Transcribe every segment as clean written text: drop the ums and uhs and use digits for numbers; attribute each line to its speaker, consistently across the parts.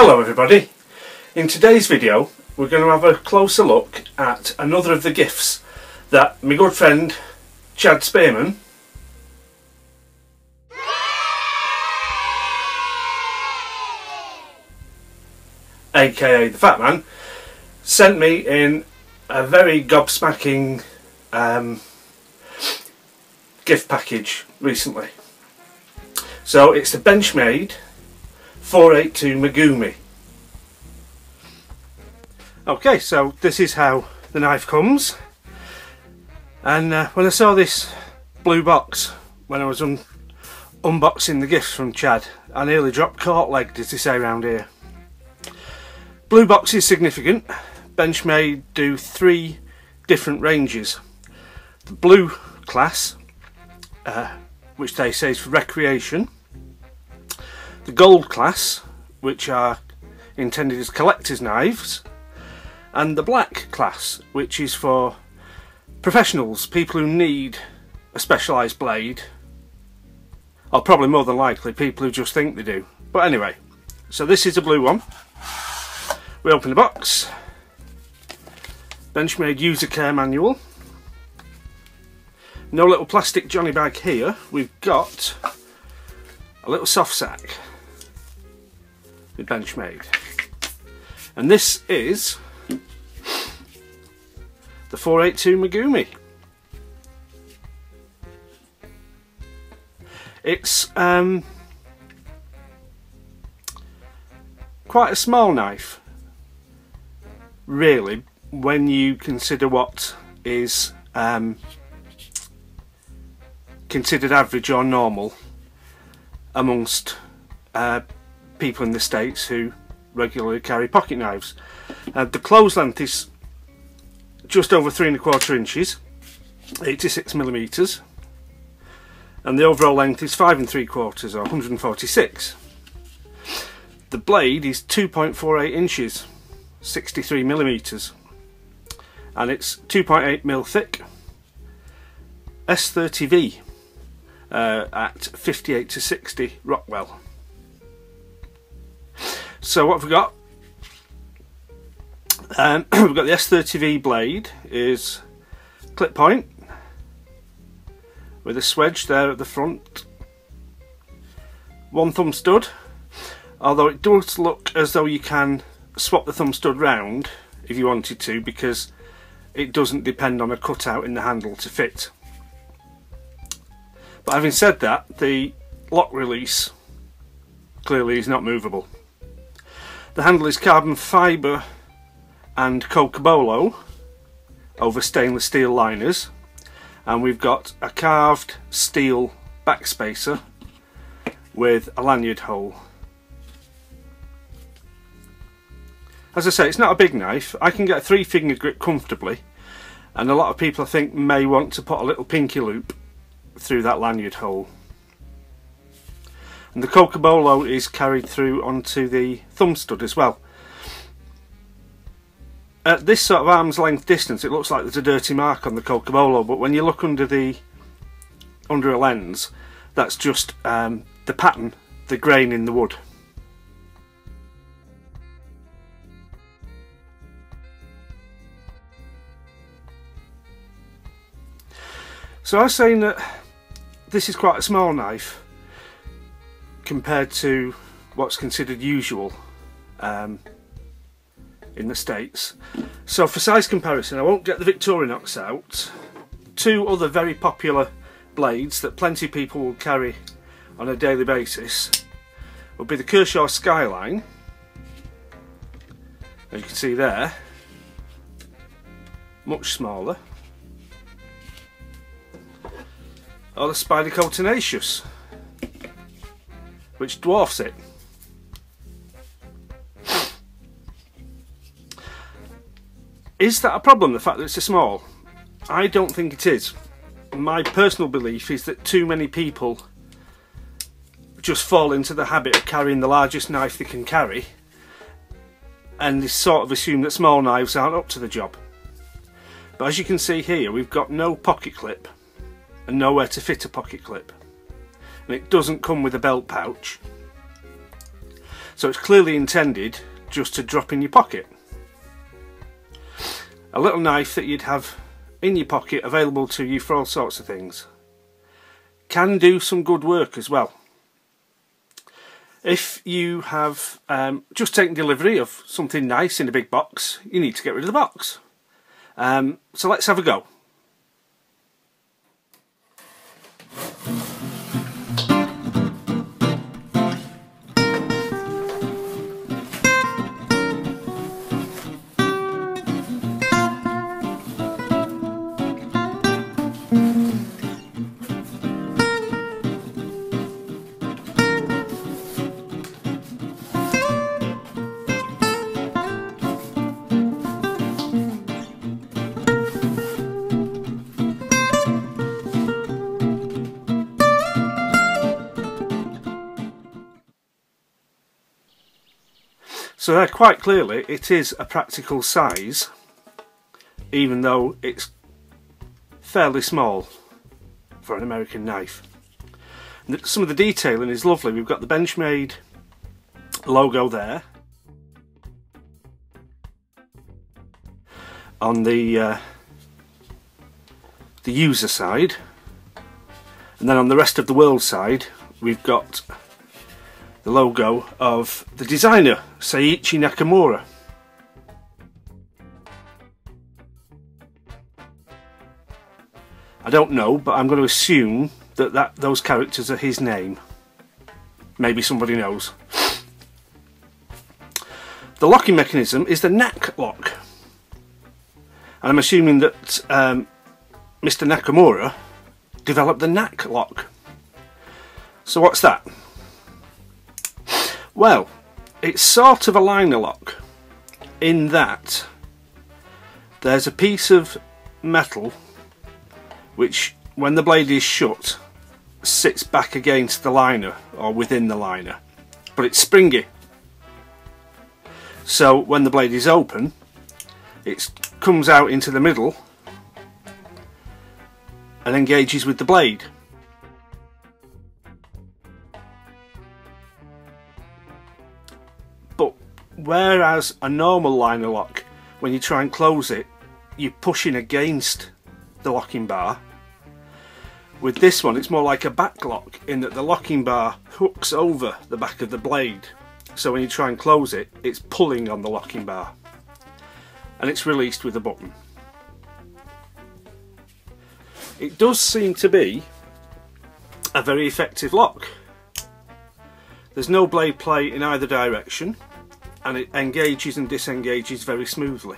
Speaker 1: Hello everybody, in today's video we're going to have a closer look at another of the gifts that my good friend Chad Spearman aka the Fat Man sent me in a very gobsmacking gift package recently. So it's the Benchmade 482 Megumi. Okay, so this is how the knife comes, and when I saw this blue box when I was unboxing the gifts from Chad, I nearly dropped court-legged, as they say around here. Blue box is significant. Benchmade do 3 different ranges. The blue class, which they say is for recreation. The gold class, which are intended as collector's knives, and the black class, which is for professionals, people who need a specialised blade, or probably more than likely people who just think they do. But anyway, so this is a blue one. We open the box. Benchmade user care manual. No little plastic Johnny bag here. We've got a little soft sack with Benchmade, and this is the 482 Megumi. It's quite a small knife, really, when you consider what is considered average or normal amongst people in the States who regularly carry pocket knives. The close length is just over 3¼ inches, 86mm, and the overall length is 5¾ or 146. The blade is 2.48 inches, 63mm, and it's 2.8mm thick, S30V at 58 to 60 Rockwell. So what have we got? We've got the S30V blade, is clip point with a swedge there at the front, 1 thumb stud, although it does look as though you can swap the thumb stud round if you wanted to, because it doesn't depend on a cutout in the handle to fit. But having said that, the lock release clearly is not movable. The handle is carbon fibre and cocobolo over stainless steel liners, and we've got a carved steel backspacer with a lanyard hole. As I say, it's not a big knife. I can get a 3-finger grip comfortably, and a lot of people I think may want to put a little pinky loop through that lanyard hole. And the cocobolo is carried through onto the thumb stud as well. At this sort of arm's length distance it looks like there's a dirty mark on the cocobolo, but when you look under a lens, that's just the pattern, the grain in the wood. So I was saying that this is quite a small knife compared to what's considered usual in the States. So for size comparison, I won't get the Victorinox out. 2 other very popular blades that plenty of people will carry on a daily basis will be the Kershaw Skyline, as you can see there, much smaller, or the Spyderco Tenacious, which dwarfs it. Is that a problem, the fact that it's so small? I don't think it is. My personal belief is that too many people just fall into the habit of carrying the largest knife they can carry, and they sort of assume that small knives aren't up to the job. But as you can see here, we've got no pocket clip and nowhere to fit a pocket clip, and it doesn't come with a belt pouch. So it's clearly intended just to drop in your pocket. A little knife that you'd have in your pocket, available to you for all sorts of things. Can do some good work as well. If you have just taken delivery of something nice in a big box, you need to get rid of the box. So let's have a go. So there, quite clearly, it is a practical size, even though it's fairly small for an American knife. And some of the detailing is lovely. We've got the Benchmade logo there on the user side, and then on the rest of the world side we've got the logo of the designer, Seiichi Nakamura. I don't know, but I'm going to assume that those characters are his name. Maybe somebody knows. The locking mechanism is the knack lock, and I'm assuming that Mr. Nakamura developed the knack lock. So what's that? Well, it's sort of a liner lock in that there's a piece of metal which, when the blade is shut, sits back against the liner or within the liner, but it's springy. So when the blade is open, it comes out into the middle and engages with the blade. But whereas a normal liner lock, when you try and close it, you're pushing against the locking bar, with this one it's more like a back lock, in that the locking bar hooks over the back of the blade. So when you try and close it, it's pulling on the locking bar, and it's released with a button. It does seem to be a very effective lock. There's no blade play in either direction, and it engages and disengages very smoothly.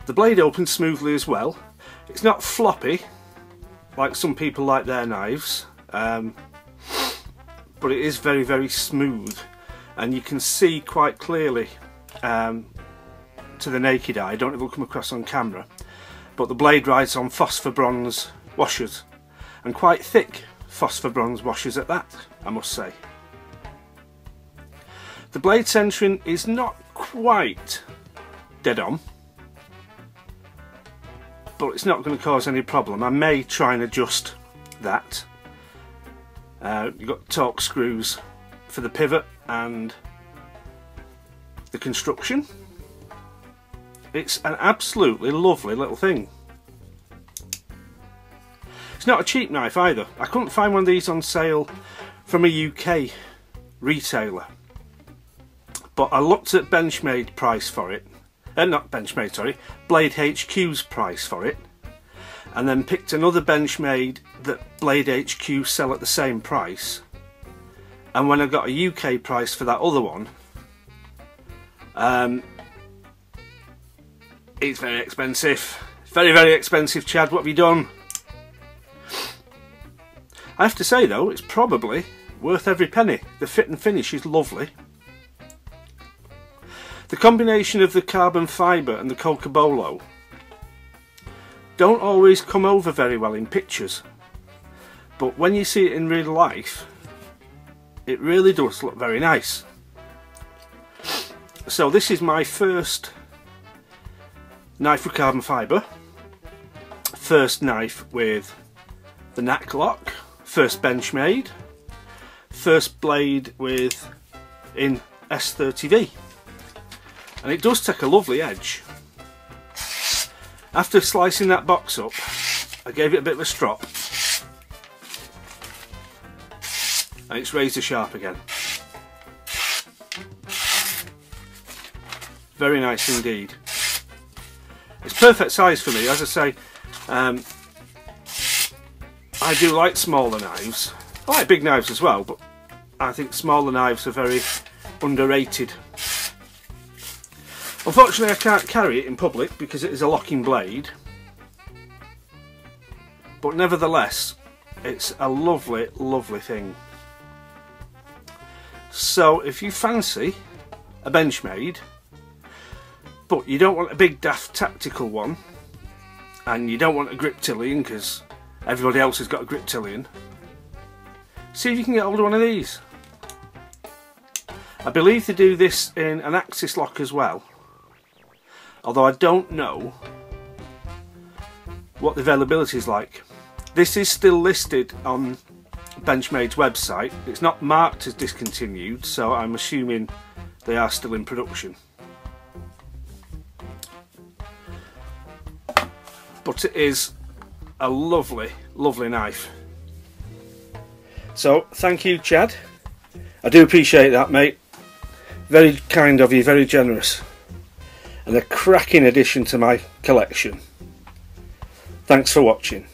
Speaker 1: The blade opens smoothly as well. It's not floppy like some people like their knives, but it is very, very smooth, and you can see quite clearly to the naked eye. I don't know if it'll come across on camera, but the blade rides on phosphor bronze washers, and quite thick phosphor bronze washers at that, I must say. The blade centering is not quite dead on, but it's not going to cause any problem. I may try and adjust that. You've got torque screws for the pivot and the construction. It's an absolutely lovely little thing. It's not a cheap knife either. I couldn't find one of these on sale from a UK retailer, but I looked at Benchmade price for it. Not Benchmade, sorry, Blade HQ's price for it, and then picked another Benchmade that Blade HQ sell at the same price, and when I got a UK price for that other one, it's very expensive. Very, very expensive, Chad. What have you done? I have to say though, it's probably worth every penny. The fit and finish is lovely. The combination of the carbon fibre and the Cocobolo don't always come over very well in pictures, but when you see it in real life, it really does look very nice. So this is my first knife with carbon fibre, first knife with the knack lock, first Benchmade, first blade in S30V, and it does take a lovely edge. After slicing that box up, I gave it a bit of a strop, and it's razor sharp again. Very nice indeed. It's perfect size for me. As I say, I do like smaller knives. I like big knives as well, but I think smaller knives are very underrated. Unfortunately, I can't carry it in public because it is a locking blade, but nevertheless it's a lovely, lovely thing. So if you fancy a Benchmade but you don't want a big daft tactical one, and you don't want a Griptilian because everybody else has got a Griptilian, see if you can get hold of one of these. I believe they do this in an axis lock as well, although I don't know what the availability is like. This is still listed on Benchmade's website. It's not marked as discontinued, so I'm assuming they are still in production. But it is a lovely, lovely knife. So thank you, Chad. I do appreciate that, mate. Very kind of you, very generous, and a cracking addition to my collection. Thanks for watching.